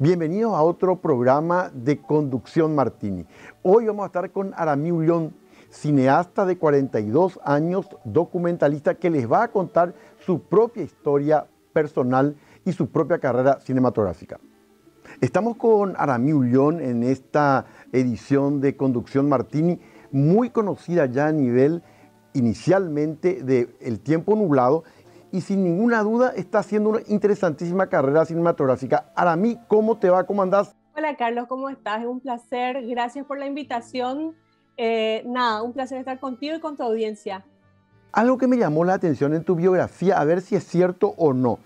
Bienvenidos a otro programa de Conducción Martini. Hoy vamos a estar con Aramí Ulloa, cineasta de 42 años, documentalista, que les va a contar su propia historia personal y su propia carrera cinematográfica. Estamos con Aramí Ulloa en esta edición de Conducción Martini, muy conocida ya a nivel inicialmente de El tiempo nublado, y sin ninguna duda está haciendo una interesantísima carrera cinematográfica. Aramí, ¿cómo te va? ¿Cómo andás? Hola Carlos, ¿cómo estás? Es un placer, gracias por la invitación. Un placer estar contigo y con tu audiencia. Algo que me llamó la atención en tu biografía, a ver si es cierto o no,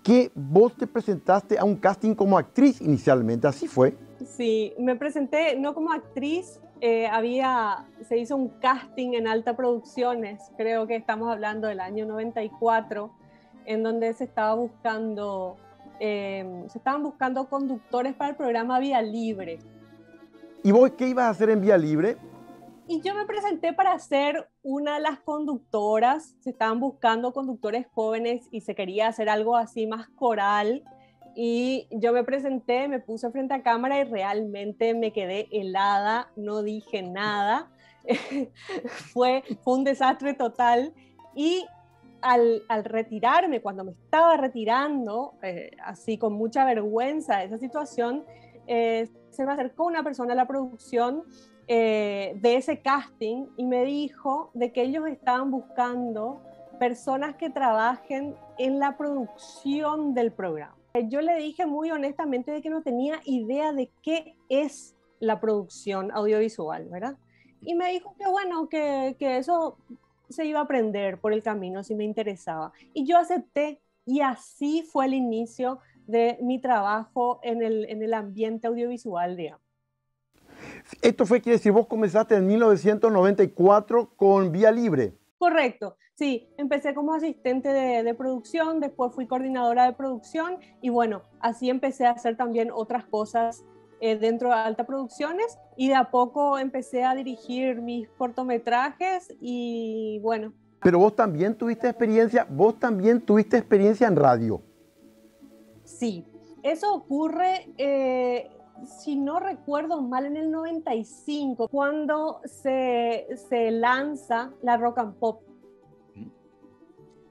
que vos te presentaste a un casting como actriz inicialmente, ¿así fue? Sí, me presenté no como actriz, se hizo un casting en Alta Producciones, creo que estamos hablando del año 94, en donde se estaban buscando conductores para el programa Vía Libre. ¿Y vos qué ibas a hacer en Vía Libre? Y yo me presenté para ser una de las conductoras. Se estaban buscando conductores jóvenes y se quería hacer algo así más coral. Y yo me presenté, me puse frente a cámara y realmente me quedé helada, no dije nada. fue un desastre total. Y al retirarme, cuando me estaba retirando, así con mucha vergüenza de esa situación, se me acercó una persona a la producción de ese casting y me dijo de que ellos estaban buscando personas que trabajen en la producción del programa. Yo le dije muy honestamente de que no tenía idea de qué es la producción audiovisual, ¿verdad? Y me dijo que bueno, que eso se iba a aprender por el camino si me interesaba. Y yo acepté y así fue el inicio de mi trabajo en el ambiente audiovisual, digamos. Esto fue, quiere decir, vos comenzaste en 1994 con Vía Libre. Correcto, sí, empecé como asistente de producción, después fui coordinadora de producción y bueno, así empecé a hacer también otras cosas dentro de Alta Producciones y de a poco empecé a dirigir mis cortometrajes y bueno. Pero vos también tuviste experiencia en radio. Sí, eso ocurre, si no recuerdo mal, en el 95, cuando se lanza la Rock and Pop.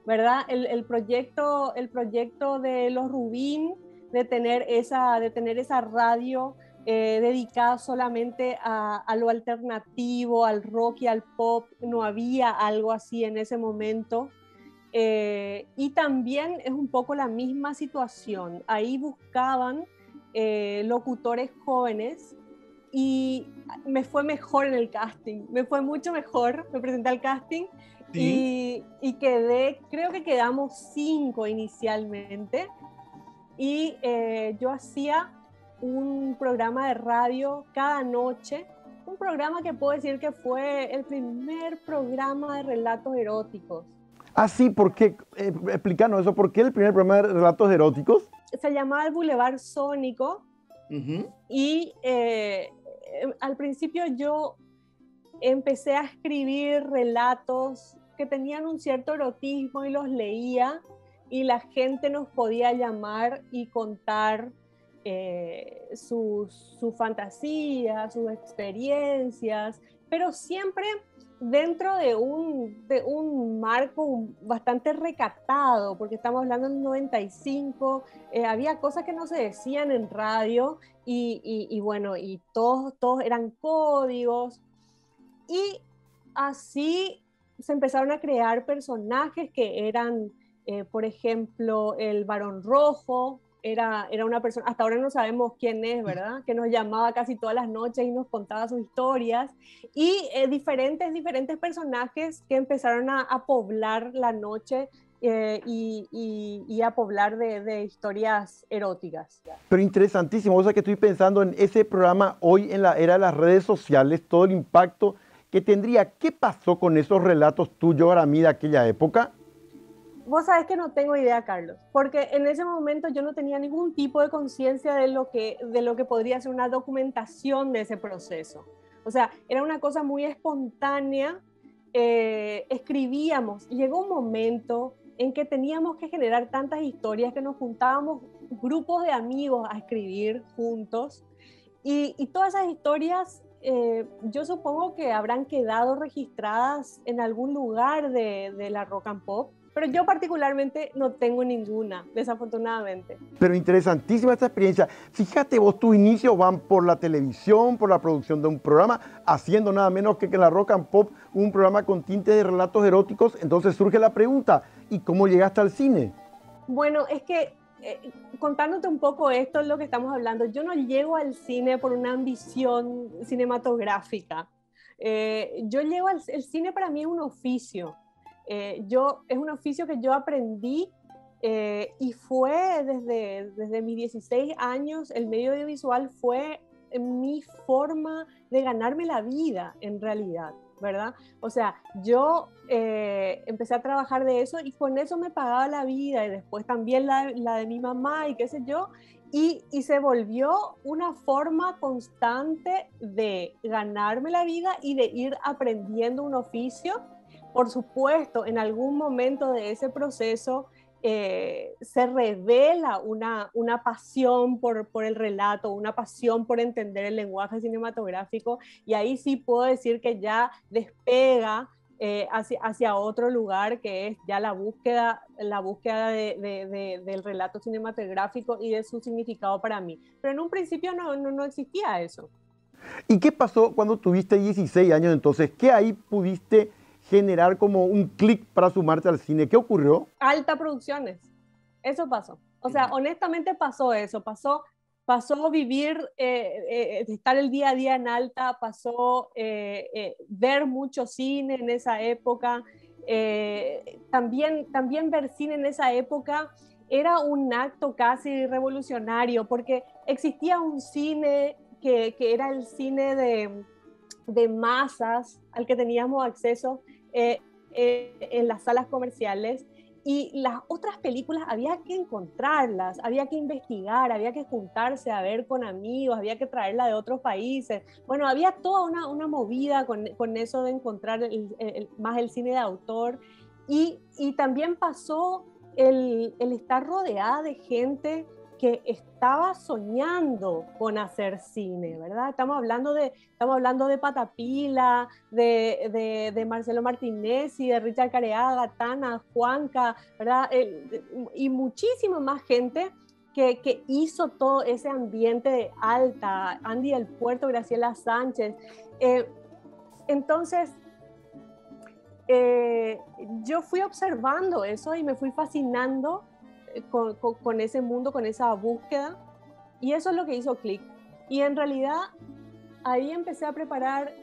¿Verdad? El proyecto de los Rubín, de tener esa radio dedicada solamente a lo alternativo, al rock y al pop, no había algo así en ese momento. Y también es un poco la misma situación. Ahí buscaban locutores jóvenes y me fue mejor en el casting, me fue mucho mejor, me presenté al casting Sí. y quedé, creo que quedamos 5 inicialmente y yo hacía un programa de radio cada noche, un programa que puedo decir que fue el primer programa de relatos eróticos. Ah, sí, ¿por qué? Explícanos eso, ¿por qué el primer programa de relatos eróticos? Se llamaba El Boulevard Sónico y al principio yo empecé a escribir relatos que tenían un cierto erotismo y los leía y la gente nos podía llamar y contar sus fantasías, sus experiencias, pero siempre dentro de un marco bastante recatado, porque estamos hablando del 95, había cosas que no se decían en radio y bueno, y todos eran códigos. Y así se empezaron a crear personajes que eran, por ejemplo, el Barón Rojo, era una persona, hasta ahora no sabemos quién es, ¿verdad? Que nos llamaba casi todas las noches y nos contaba sus historias. Y diferentes personajes que empezaron a poblar la noche y a poblar de historias eróticas. Pero interesantísimo, o sea que estoy pensando en ese programa hoy en la era de las redes sociales, todo el impacto que tendría. ¿Qué pasó con esos relatos tuyos, Aramí, de aquella época? Vos sabés que no tengo idea, Carlos, porque en ese momento yo no tenía ningún tipo de conciencia de lo que podría ser una documentación de ese proceso. O sea, era una cosa muy espontánea, escribíamos, y llegó un momento en que teníamos que generar tantas historias que nos juntábamos grupos de amigos a escribir juntos y todas esas historias yo supongo que habrán quedado registradas en algún lugar de la rock and pop, pero yo particularmente no tengo ninguna, desafortunadamente. Pero interesantísima esta experiencia. Fíjate vos, tus inicios van por la televisión, por la producción de un programa, haciendo nada menos que en la Rock and Pop un programa con tintes de relatos eróticos. Entonces surge la pregunta, ¿y cómo llegaste al cine? Bueno, es que contándote un poco esto es lo que estamos hablando. Yo no llego al cine por una ambición cinematográfica. Yo llego al el cine para mí es un oficio. Es un oficio que yo aprendí y fue desde mis 16 años, el medio audiovisual fue mi forma de ganarme la vida en realidad, ¿verdad? O sea, yo empecé a trabajar de eso y con eso me pagaba la vida y después también la de mi mamá y qué sé yo, y se volvió una forma constante de ganarme la vida y de ir aprendiendo un oficio. Por supuesto, en algún momento de ese proceso se revela una pasión por el relato, una pasión por entender el lenguaje cinematográfico, y ahí sí puedo decir que ya despega hacia otro lugar, que es ya la búsqueda del relato cinematográfico y de su significado para mí. Pero en un principio no existía eso. ¿Y qué pasó cuando tuviste 16 años entonces? ¿Qué ahí pudiste generar como un clic para sumarte al cine? ¿Qué ocurrió? Alta Producciones, eso pasó. O sea, honestamente pasó eso, pasó vivir, estar el día a día en Alta, pasó ver mucho cine en esa época, también ver cine en esa época era un acto casi revolucionario, porque existía un cine que era el cine de masas al que teníamos acceso en las salas comerciales, y las otras películas había que encontrarlas, había que investigar, había que juntarse a ver con amigos, había que traerla de otros países. Bueno, había toda una movida con eso de encontrar más el cine de autor, y también pasó el estar rodeada de gente que estaba soñando con hacer cine, ¿verdad? Estamos hablando de Patapila, de Marcelo Martinez y de Richard Careaga, Tana, Juanca, ¿verdad? Y muchísima más gente que hizo todo ese ambiente de Alta, Andy del Puerto, Graciela Sánchez. Entonces, yo fui observando eso y me fui fascinando con ese mundo, con esa búsqueda, y eso es lo que hizo clic. Y en realidad ahí empecé a preparar,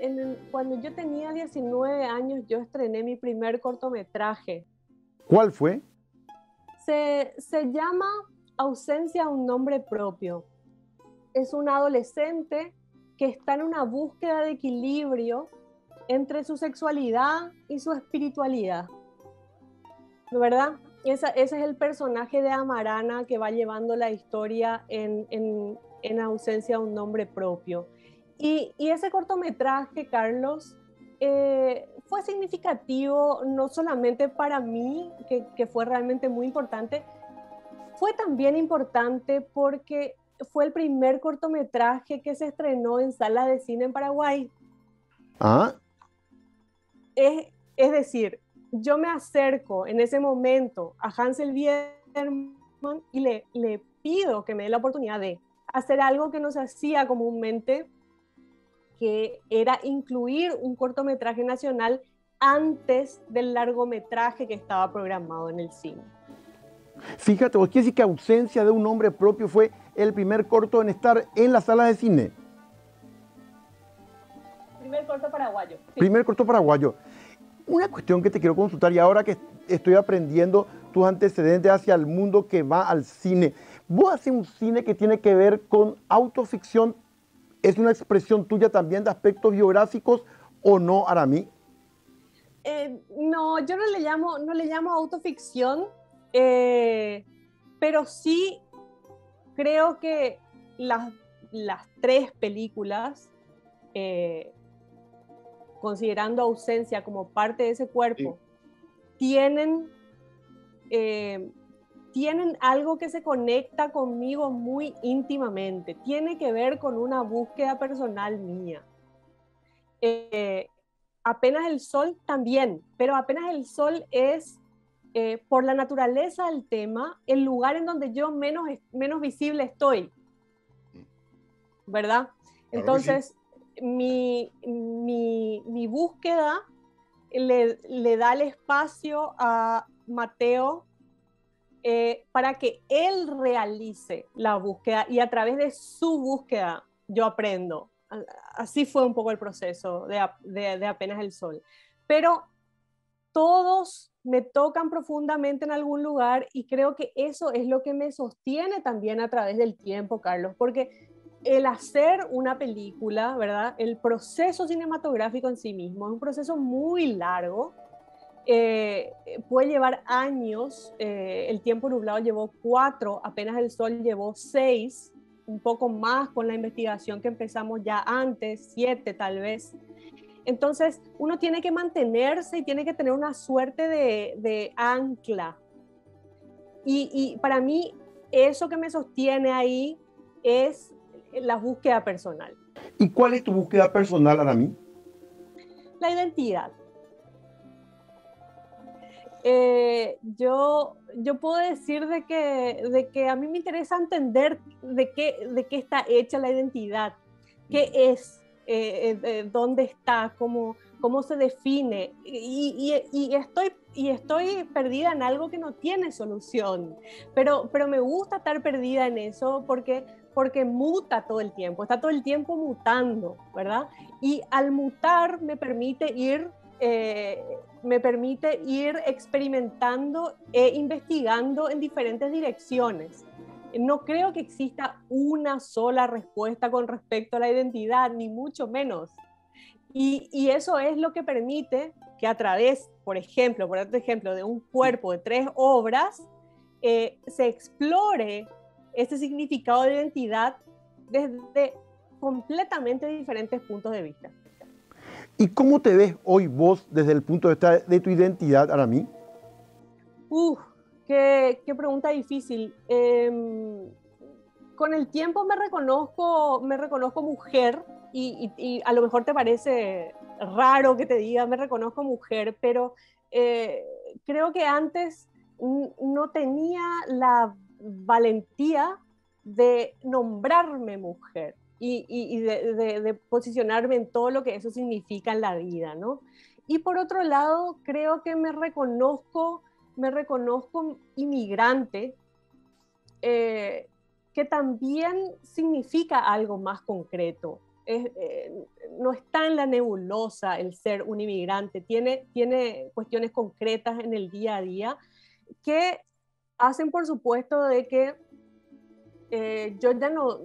cuando yo tenía 19 años yo estrené mi primer cortometraje. ¿Cuál fue? Se llama Ausencia a un nombre propio. Es un adolescente que está en una búsqueda de equilibrio entre su sexualidad y su espiritualidad, ¿verdad? Ese es el personaje de Amarana que va llevando la historia en ausencia de un nombre propio. Y ese cortometraje, Carlos, fue significativo no solamente para mí, que fue realmente muy importante, fue también importante porque fue el primer cortometraje que se estrenó en sala de cine en Paraguay. Ah. Es decir, yo me acerco en ese momento a Hansel Bierman y le pido que me dé la oportunidad de hacer algo que no se hacía comúnmente, que era incluir un cortometraje nacional antes del largometraje que estaba programado en el cine. Fíjate, vos quiere decir que Ausencia de un nombre propio fue el primer corto en estar en la sala de cine. Primer corto paraguayo. Sí. Primer corto paraguayo. Una cuestión que te quiero consultar, y ahora que estoy aprendiendo tus antecedentes hacia el mundo que va al cine, ¿vos haces un cine que tiene que ver con autoficción? ¿Es una expresión tuya también de aspectos biográficos o no, Aramí? No, yo no le llamo autoficción, pero sí creo que las tres películas, considerando Ausencia como parte de ese cuerpo, tienen tienen algo que se conecta conmigo muy íntimamente. Tiene que ver con una búsqueda personal mía. Apenas el sol también, pero apenas el sol es, por la naturaleza del tema, el lugar en donde yo menos visible estoy, ¿verdad? Entonces, sí, mi búsqueda le da el espacio a Mateo para que él realice la búsqueda y a través de su búsqueda yo aprendo. Así fue un poco el proceso de Apenas el Sol. Pero todos me tocan profundamente en algún lugar y creo que eso es lo que me sostiene también a través del tiempo, Carlos, porque el hacer una película, ¿verdad? El proceso cinematográfico en sí mismo es un proceso muy largo. Puede llevar años. El Tiempo Nublado llevó 4, Apenas el Sol llevó 6, un poco más con la investigación que empezamos ya antes, 7 tal vez. Entonces uno tiene que mantenerse y tiene que tener una suerte de ancla. Y para mí eso que me sostiene ahí es la búsqueda personal. ¿Y cuál es tu búsqueda personal, Aramí? La identidad. Yo puedo decir de que a mí me interesa entender de qué está hecha la identidad, qué es, dónde está, cómo se define, y estoy perdida en algo que no tiene solución, pero me gusta estar perdida en eso porque muta todo el tiempo, está todo el tiempo mutando, ¿verdad? Y al mutar me permite ir experimentando e investigando en diferentes direcciones. No creo que exista una sola respuesta con respecto a la identidad, ni mucho menos. Y eso es lo que permite que a través, por ejemplo, de un cuerpo de 3 obras, se explore este significado de identidad desde completamente diferentes puntos de vista. ¿Y cómo te ves hoy vos desde el punto de vista de tu identidad, Aramí? Qué pregunta difícil. Con el tiempo me reconozco mujer y a lo mejor te parece raro que te diga me reconozco mujer, pero creo que antes no tenía la valentía de nombrarme mujer. Y de posicionarme en todo lo que eso significa en la vida, ¿no? Y por otro lado, creo que me reconozco inmigrante, que también significa algo más concreto. No está en la nebulosa el ser un inmigrante, tiene cuestiones concretas en el día a día que hacen, por supuesto, de que yo ya no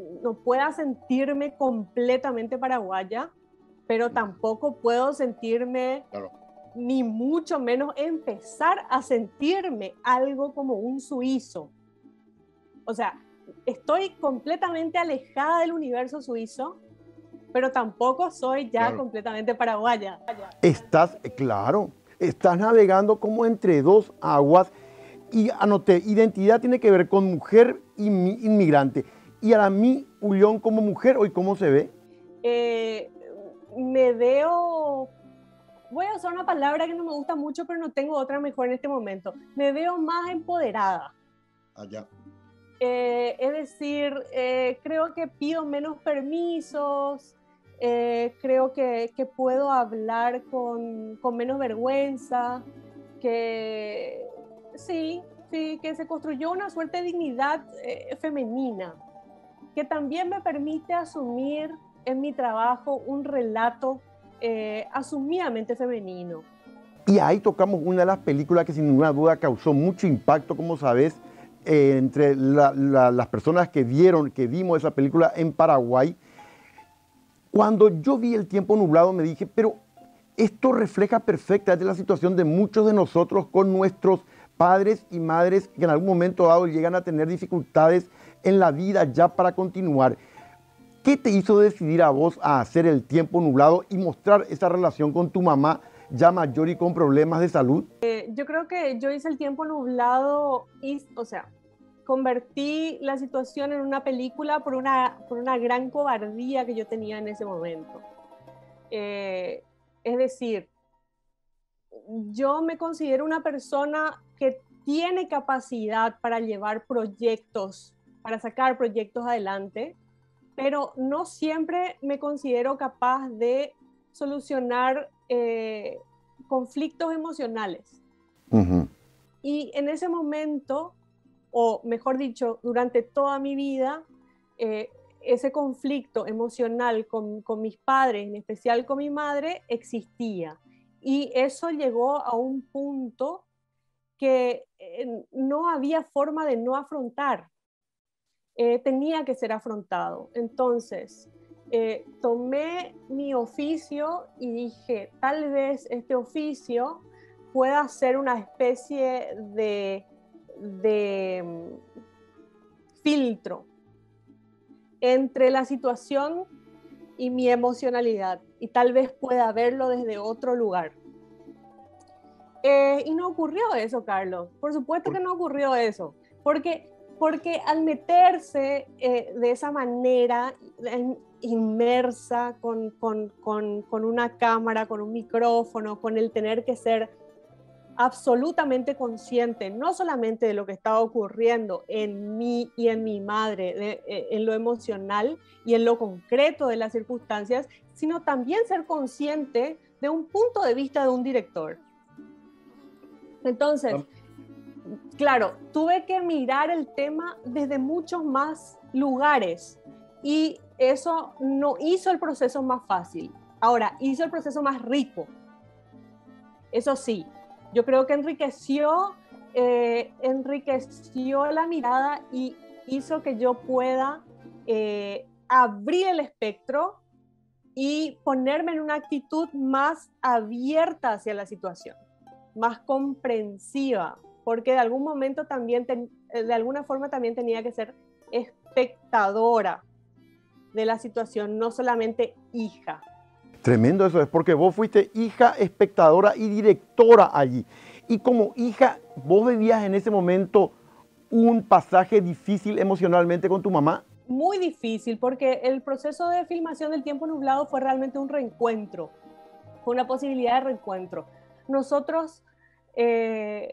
pueda sentirme completamente paraguaya, pero tampoco puedo sentirme, claro, ni mucho menos empezar a sentirme algo como un suizo. O sea, estoy completamente alejada del universo suizo, pero tampoco soy ya, claro, completamente paraguaya. Estás navegando como entre dos aguas. Y anoté, identidad tiene que ver con mujer y inmigrante. ¿Y Aramí Ullón como mujer hoy cómo se ve? Me veo, voy a usar una palabra que no me gusta mucho, pero no tengo otra mejor en este momento. Me veo más empoderada. Allá. Es decir, creo que pido menos permisos, creo que puedo hablar con menos vergüenza, que sí, que se construyó una suerte de dignidad femenina, que también me permite asumir en mi trabajo un relato asumidamente femenino. Y ahí tocamos una de las películas que sin ninguna duda causó mucho impacto, como sabes, entre las personas que vimos esa película en Paraguay. Cuando yo vi El Tiempo Nublado me dije, pero esto refleja perfectamente la situación de muchos de nosotros con nuestros padres y madres que en algún momento dado llegan a tener dificultades en la vida ya para continuar. ¿Qué te hizo decidir a vos a hacer El Tiempo Nublado y mostrar esa relación con tu mamá ya mayor y con problemas de salud? Yo creo que yo hice El tiempo nublado y, o sea, convertí la situación en una película por una gran cobardía que yo tenía en ese momento. Es decir, yo me considero una persona que tiene capacidad para llevar proyectos, para sacar proyectos adelante, pero no siempre me considero capaz de solucionar conflictos emocionales. Ujú. Y en ese momento, o mejor dicho, durante toda mi vida, eh, ese conflicto emocional con mis padres, en especial con mi madre, existía. Y eso llegó a un punto que no había forma de no afrontar. Tenía que ser afrontado. Entonces, tomé mi oficio y dije, tal vez este oficio pueda ser una especie de filtro entre la situación y mi emocionalidad, y tal vez pueda verlo desde otro lugar. Y no ocurrió eso, Carlos. Por supuesto que no ocurrió eso, porque al meterse de esa manera inmersa con una cámara, con un micrófono, con el tener que ser absolutamente consciente, no solamente de lo que estaba ocurriendo en mí y en mi madre, en lo emocional y en lo concreto de las circunstancias, sino también ser consciente de un punto de vista de un director. Entonces, claro, tuve que mirar el tema desde muchos más lugares y eso no hizo el proceso más fácil. Ahora, hizo el proceso más rico. Eso sí, yo creo que enriqueció la mirada y hizo que yo pueda abrir el espectro y ponerme en una actitud más abierta hacia la situación, más comprensiva, porque de algún momento también, de alguna forma también tenía que ser espectadora de la situación, no solamente hija. Tremendo eso, es porque vos fuiste hija, espectadora y directora allí. Y como hija, ¿vos vivías en ese momento un pasaje difícil emocionalmente con tu mamá? Muy difícil, porque el proceso de filmación del tiempo nublado fue realmente un reencuentro, fue una posibilidad de reencuentro. Nosotros,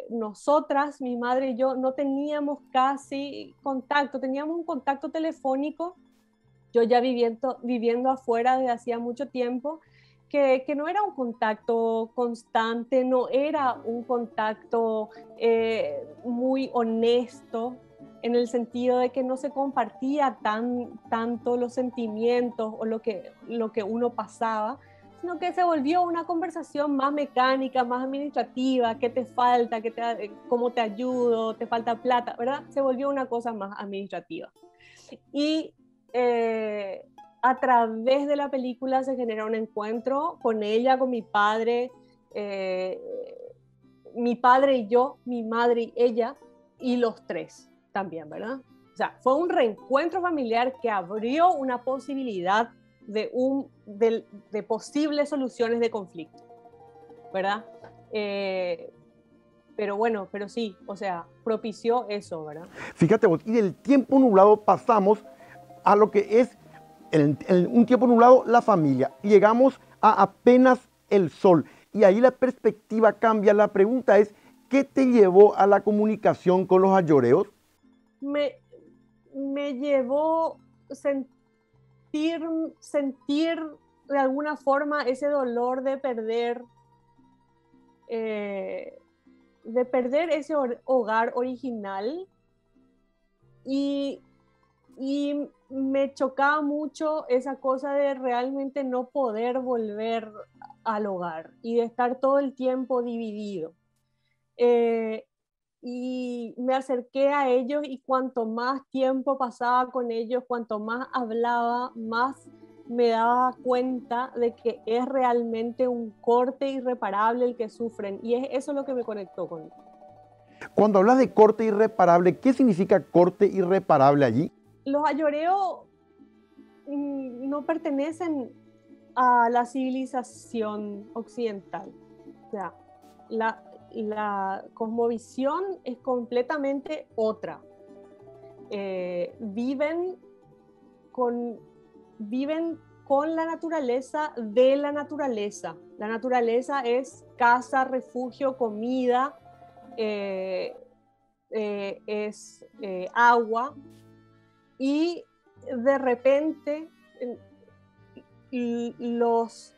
nosotras, mi madre y yo, no teníamos casi contacto, teníamos un contacto telefónico, yo ya viviendo afuera desde hacía mucho tiempo, que no era un contacto constante, no era un contacto muy honesto, en el sentido de que no se compartía tanto los sentimientos o lo que uno pasaba, sino que se volvió una conversación más mecánica, más administrativa, qué te falta, cómo te ayudo, te falta plata, ¿verdad? Se volvió una cosa más administrativa. Y a través de la película se genera un encuentro con ella, con mi padre y yo, mi madre y ella, y los tres también, ¿verdad? O sea, fue un reencuentro familiar que abrió una posibilidad de posibles soluciones de conflicto, ¿verdad? Pero bueno, pero sí, o sea, propició eso, ¿verdad? Fíjate vos, y del tiempo nublado pasamos a lo que es un tiempo nublado, la familia. Y llegamos a apenas el sol. Y ahí la perspectiva cambia. La pregunta es, ¿qué te llevó a la comunicación con los ayoreos? Me llevó sentir de alguna forma ese dolor de perder ese hogar original y me chocaba mucho esa cosa de realmente no poder volver al hogar y de estar todo el tiempo dividido. Eh, y me acerqué a ellos y cuanto más tiempo pasaba con ellos, cuanto más hablaba, más me daba cuenta de que es realmente un corte irreparable el que sufren y es eso lo que me conectó con ellos. Cuando hablas de corte irreparable, ¿qué significa corte irreparable allí? Los ayoreos no pertenecen a la civilización occidental. O sea, la cosmovisión es completamente otra. Viven con la naturaleza de la naturaleza. La naturaleza es casa, refugio, comida, es agua, y de repente los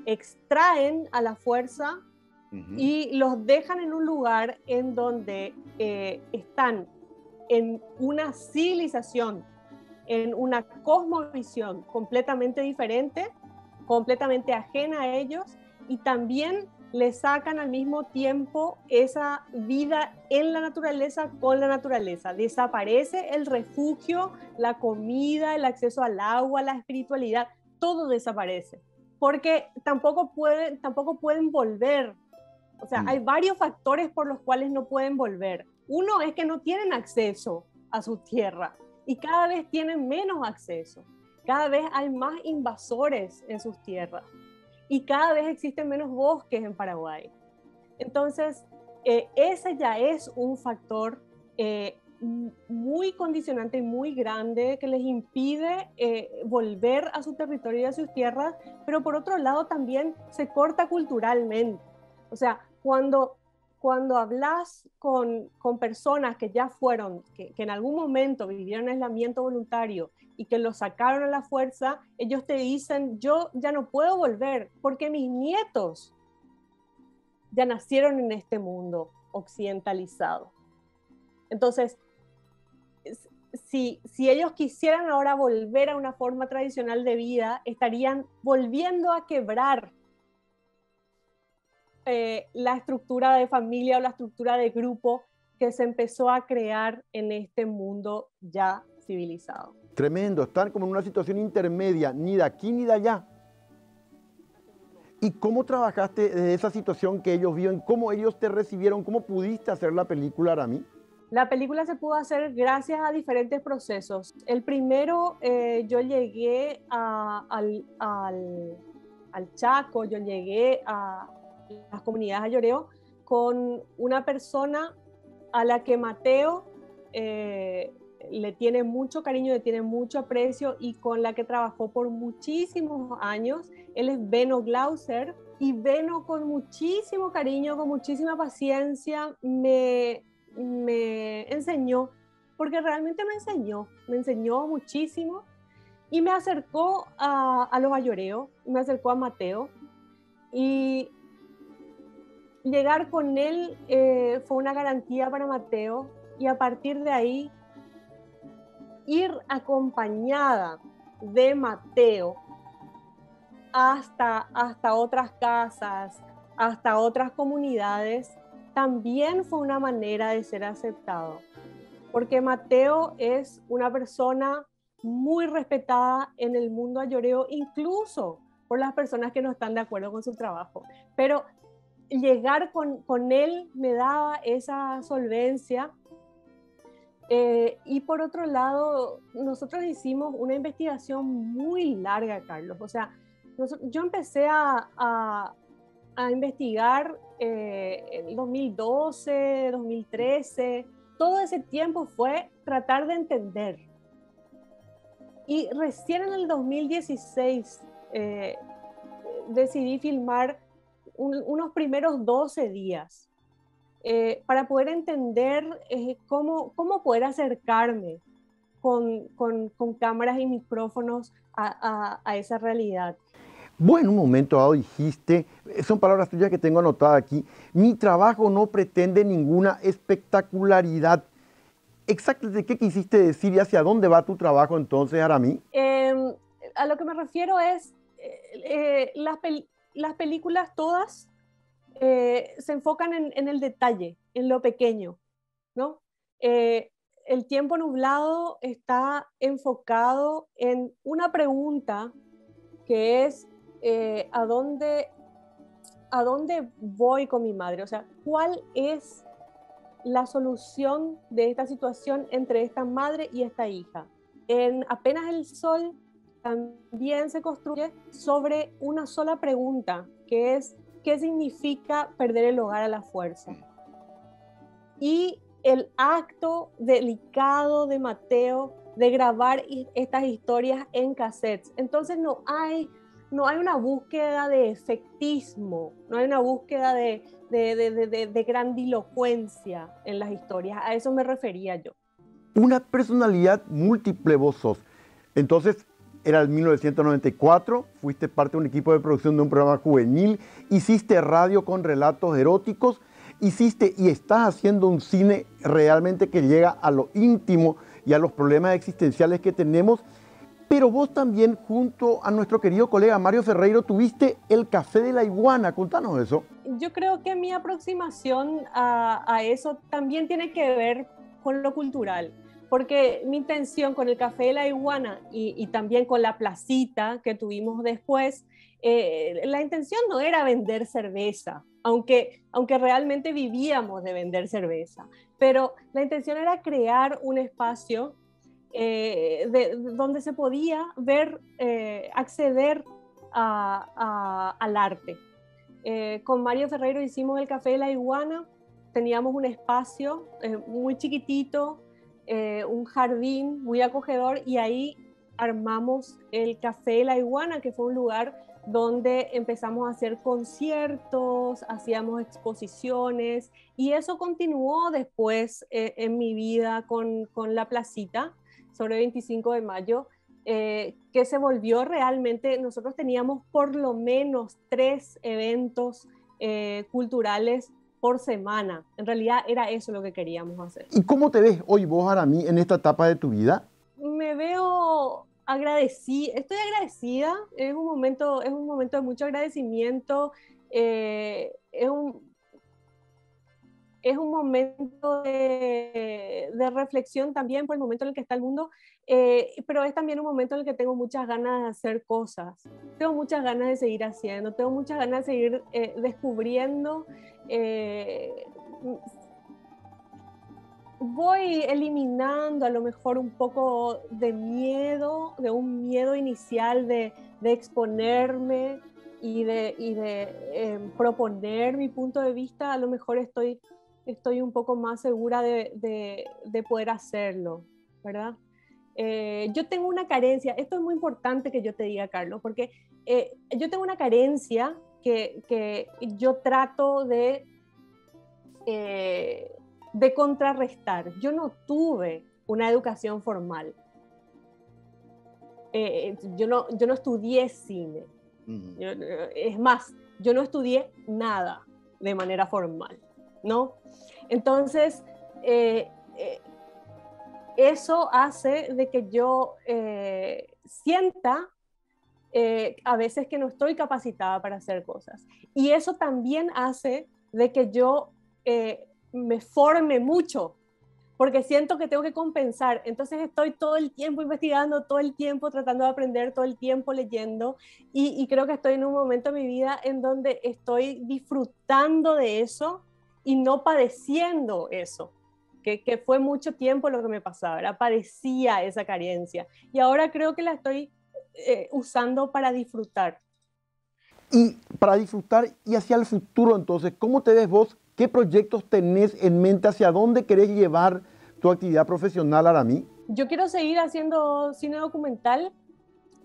extraen a la fuerza y los dejan en un lugar en donde están en una civilización, en una cosmovisión completamente diferente, completamente ajena a ellos, y también le sacan al mismo tiempo esa vida en la naturaleza con la naturaleza. Desaparece el refugio, la comida, el acceso al agua, la espiritualidad, todo desaparece, porque tampoco pueden volver. O sea, hay varios factores por los cuales no pueden volver. Uno es que no tienen acceso a su tierra y cada vez tienen menos acceso. Cada vez hay más invasores en sus tierras y cada vez existen menos bosques en Paraguay. Entonces, ese ya es un factor muy condicionante y muy grande que les impide volver a su territorio y a sus tierras, pero por otro lado también se corta culturalmente. O sea, cuando hablas con personas que ya fueron, que en algún momento vivieron aislamiento voluntario y que lo sacaron a la fuerza, ellos te dicen, yo ya no puedo volver porque mis nietos ya nacieron en este mundo occidentalizado. Entonces, si ellos quisieran ahora volver a una forma tradicional de vida, estarían volviendo a quebrar la estructura de familia o la estructura de grupo que se empezó a crear en este mundo ya civilizado. Tremendo, están como en una situación intermedia, ni de aquí ni de allá. ¿Y cómo trabajaste de esa situación que ellos viven? ¿Cómo ellos te recibieron? ¿Cómo pudiste hacer la película, Arami? La película se pudo hacer gracias a diferentes procesos. El primero, yo llegué al Chaco, yo llegué a las comunidades ayoreo con una persona a la que Mateo le tiene mucho cariño, le tiene mucho aprecio y con la que trabajó por muchísimos años. Él es Beno Glauser y Beno, con muchísimo cariño, con muchísima paciencia, me enseñó, porque realmente me enseñó muchísimo y me acercó a los ayoreos, me acercó a Mateo, y llegar con él fue una garantía para Mateo, y a partir de ahí ir acompañada de Mateo hasta otras casas, hasta otras comunidades, también fue una manera de ser aceptado, porque Mateo es una persona muy respetada en el mundo ayoreo, incluso por las personas que no están de acuerdo con su trabajo. Pero llegar con él me daba esa solvencia. Y por otro lado, nosotros hicimos una investigación muy larga, Carlos. O sea, yo empecé a investigar en 2012, 2013. Todo ese tiempo fue tratar de entender. Y recién en el 2016 decidí filmar unos primeros 12 días para poder entender cómo poder acercarme con cámaras y micrófonos a esa realidad. Vos en un momento dado dijiste, son palabras tuyas que tengo anotadas aquí, mi trabajo no pretende ninguna espectacularidad. Exactamente, ¿qué quisiste decir y hacia dónde va tu trabajo entonces, Arami? A lo que me refiero es, las películas todas se enfocan en el detalle, en lo pequeño, ¿no? El tiempo nublado está enfocado en una pregunta que es ¿a dónde voy con mi madre? O sea, ¿cuál es la solución de esta situación entre esta madre y esta hija? En Apenas el Sol también se construye sobre una sola pregunta, que es qué significa perder el hogar a la fuerza. Y el acto delicado de Mateo de grabar estas historias en cassettes. Entonces no hay una búsqueda de efectismo, no hay una búsqueda de grandilocuencia en las historias. A eso me refería yo. Una personalidad múltiple vos sos. Entonces, era el 1994, fuiste parte de un equipo de producción de un programa juvenil, hiciste radio con relatos eróticos, hiciste y estás haciendo un cine realmente que llega a lo íntimo y a los problemas existenciales que tenemos. Pero vos también, junto a nuestro querido colega Mario Ferreiro, tuviste el Café de la Iguana. Contanos eso. Yo creo que mi aproximación a eso también tiene que ver con lo cultural, porque mi intención con el Café de la Iguana y también con la placita que tuvimos después, la intención no era vender cerveza, aunque realmente vivíamos de vender cerveza, pero la intención era crear un espacio donde se podía ver, acceder al arte. Con Mario Ferreiro hicimos el Café de la Iguana, teníamos un espacio muy chiquitito, un jardín muy acogedor, y ahí armamos el Café de la Iguana, que fue un lugar donde empezamos a hacer conciertos, hacíamos exposiciones, y eso continuó después en mi vida con la placita sobre 25 de mayo, que se volvió realmente, nosotros teníamos por lo menos 3 eventos culturales por semana. En realidad era eso lo que queríamos hacer. ¿Y cómo te ves hoy vos, Aramí, en esta etapa de tu vida? Me veo agradecida, estoy agradecida, es un momento de mucho agradecimiento, es un momento de reflexión también por el momento en el que está el mundo, pero es también un momento en el que tengo muchas ganas de hacer cosas, tengo muchas ganas de seguir haciendo, tengo muchas ganas de seguir descubriendo. Voy eliminando a lo mejor un poco de miedo, de un miedo inicial de exponerme y de proponer mi punto de vista. A lo mejor estoy un poco más segura de poder hacerlo, ¿verdad? Yo tengo una carencia, esto es muy importante que yo te diga, Carlos, porque yo tengo una carencia que yo trato de contrarrestar. Yo no tuve una educación formal. Yo no estudié cine. Es más, yo no estudié nada de manera formal, ¿no? Entonces, eso hace de que yo sienta a veces que no estoy capacitada para hacer cosas. Y eso también hace de que yo me forme mucho, porque siento que tengo que compensar. Entonces estoy todo el tiempo investigando, todo el tiempo tratando de aprender, todo el tiempo leyendo, y creo que estoy en un momento de mi vida en donde estoy disfrutando de eso y no padeciendo eso, que fue mucho tiempo lo que me pasaba, era padecía esa carencia, y ahora creo que la estoy usando para disfrutar. Y para disfrutar y hacia el futuro, entonces, ¿cómo te ves vos? ¿Qué proyectos tenés en mente? ¿Hacia dónde querés llevar tu actividad profesional, Aramí? Yo quiero seguir haciendo cine documental,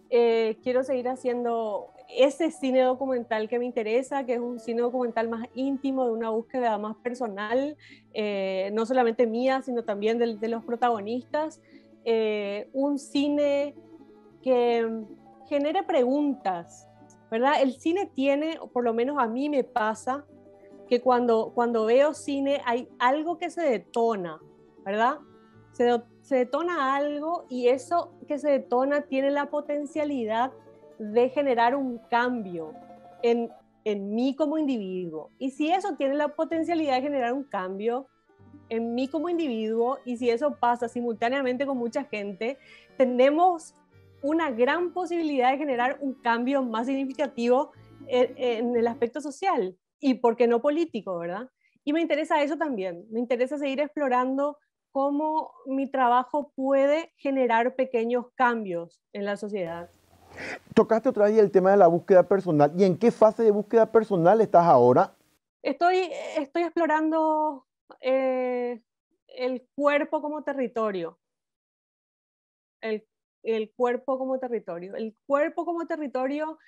quiero seguir haciendo ese cine documental que me interesa, que es un cine documental más íntimo, de una búsqueda más personal, no solamente mía, sino también de los protagonistas, un cine que genere preguntas, ¿verdad? El cine tiene, o por lo menos a mí me pasa, que cuando veo cine hay algo que se detona, ¿verdad? Se detona algo, y eso que se detona tiene la potencialidad de generar un cambio en mí como individuo. Y si eso tiene la potencialidad de generar un cambio en mí como individuo, y si eso pasa simultáneamente con mucha gente, tenemos una gran posibilidad de generar un cambio más significativo en el aspecto social, y por qué no político, ¿verdad? Y me interesa eso también, me interesa seguir explorando cómo mi trabajo puede generar pequeños cambios en la sociedad. Tocaste otra vez el tema de la búsqueda personal. ¿Y en qué fase de búsqueda personal estás ahora? Estoy explorando el cuerpo como territorio. El, el cuerpo como territorio. El cuerpo como territorio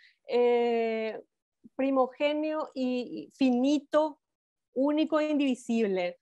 primogenio y finito, único e indivisible.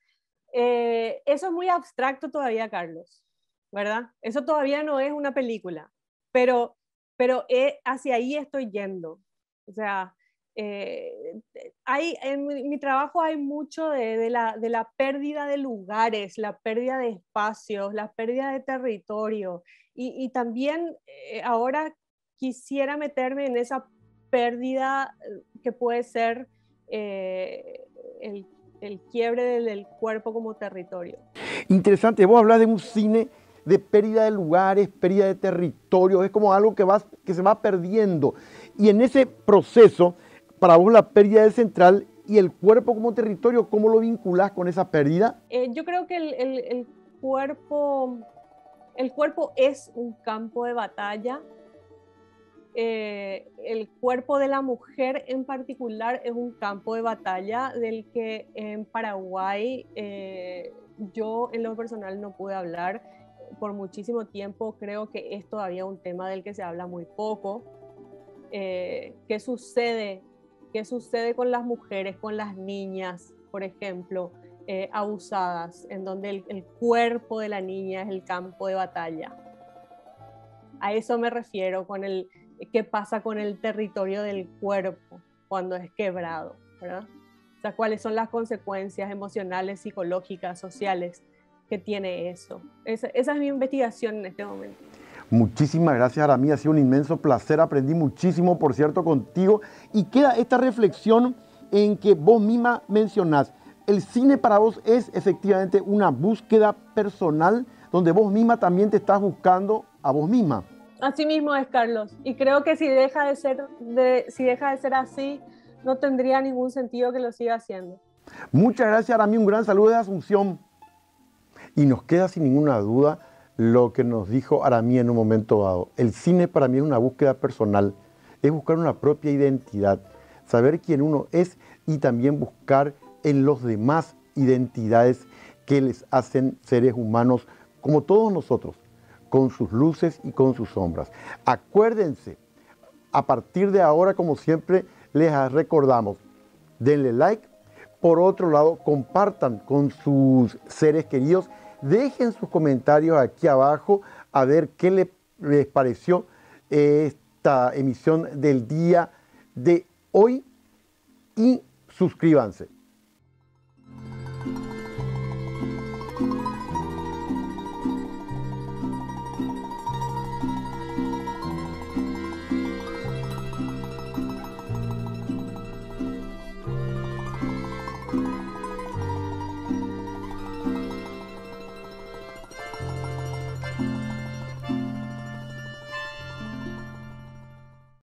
Eso es muy abstracto todavía, Carlos, ¿verdad? Eso todavía no es una película, pero, pero hacia ahí estoy yendo. O sea, en mi trabajo hay mucho de la pérdida de lugares, la pérdida de espacios, la pérdida de territorio. Y también ahora quisiera meterme en esa pérdida que puede ser el, el quiebre del cuerpo como territorio. Interesante, vos hablas de un cine de pérdida de lugares, pérdida de territorios, es como algo que se va perdiendo. Y en ese proceso, para vos la pérdida es central y el cuerpo como territorio, ¿cómo lo vinculás con esa pérdida? Yo creo que el cuerpo es un campo de batalla. El cuerpo de la mujer en particular es un campo de batalla del que en Paraguay yo en lo personal no pude hablar por muchísimo tiempo. Creo que es todavía un tema del que se habla muy poco. ¿Qué sucede? ¿Qué sucede con las mujeres, con las niñas, por ejemplo, abusadas, en donde el cuerpo de la niña es el campo de batalla? A eso me refiero con qué pasa con el territorio del cuerpo cuando es quebrado, ¿verdad? O sea, cuáles son las consecuencias emocionales, psicológicas, sociales que tiene eso. Esa es mi investigación en este momento. Muchísimas gracias, Aramí. Ha sido un inmenso placer. Aprendí muchísimo, por cierto, contigo. Y queda esta reflexión en que vos misma mencionás. El cine para vos es efectivamente una búsqueda personal donde vos misma también te estás buscando a vos misma. Así mismo es, Carlos. Y creo que si deja de ser así, no tendría ningún sentido que lo siga haciendo. Muchas gracias, Aramí. Un gran saludo de Asunción. Y nos queda sin ninguna duda lo que nos dijo Aramí en un momento dado. El cine para mí es una búsqueda personal, es buscar una propia identidad, saber quién uno es y también buscar en los demás identidades que les hacen seres humanos como todos nosotros, con sus luces y con sus sombras. Acuérdense, a partir de ahora, como siempre, les recordamos, denle like. Por otro lado, compartan con sus seres queridos. Dejen sus comentarios aquí abajo a ver qué les pareció esta emisión del día de hoy y suscríbanse.